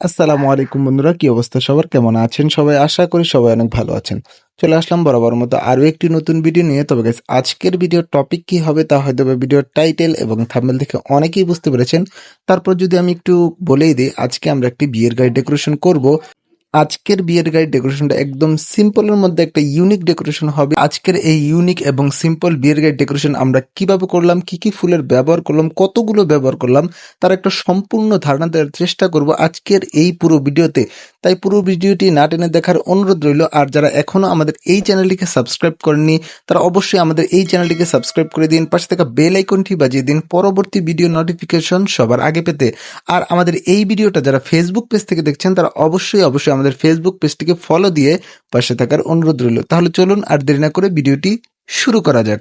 আসসালামু আলাইকুম বন্ধুরা, কি অবস্থা সবার? কেমন আছেন সবাই? আশা করি সবাই অনেক ভালো আছেন। চলে আসলাম বরাবর মতো আরো একটি নতুন ভিডিও নিয়ে। তবে গাইস, আজকের ভিডিওর টপিক কি হবে তা হয়তো বা ভিডিওর টাইটেল এবং থাম্বনেল দেখে অনেকেই বুঝতে পেরেছেন। তারপর যদি আমি একটু বলেই দিই, আজকে আমরা একটি বিয়ের গাড়ি ডেকোরেশন করব। আজকের বিয়ের গাড়ির ডেকোরেশনটা একদম সিম্পলের মধ্যে একটা ইউনিক ডেকোরেশন হবে। আজকের এই ইউনিক এবং সিম্পল বিয়ের গাড়ির ডেকোরেশন আমরা কিভাবে করলাম, কি কি ফুলের ব্যবহার করলাম, কতগুলো ব্যবহার করলাম, তার একটা সম্পূর্ণ ধারণা দেওয়ার চেষ্টা করব আজকের এই পুরো ভিডিওতে। তাই পুরো ভিডিওটি না টেনে দেখার অনুরোধ রইল। আর যারা এখনো আমাদের এই চ্যানেলটিকে সাবস্ক্রাইব করেননি, তারা অবশ্যই আমাদের এই চ্যানেলটিকে সাবস্ক্রাইব করে দিন, পাশে থাকা বেল আইকনটি বাজিয়ে দিন পরবর্তী ভিডিও নোটিফিকেশন সবার আগে পেতে। আর আমাদের এই ভিডিওটা যারা ফেসবুক পেজ থেকে দেখছেন, তারা অবশ্যই আমাদের ফেসবুক পেজটিকে ফলো দিয়ে পাশে থাকার অনুরোধ রইল। তাহলে চলুন আর দেরি না করে ভিডিওটি শুরু করা যাক।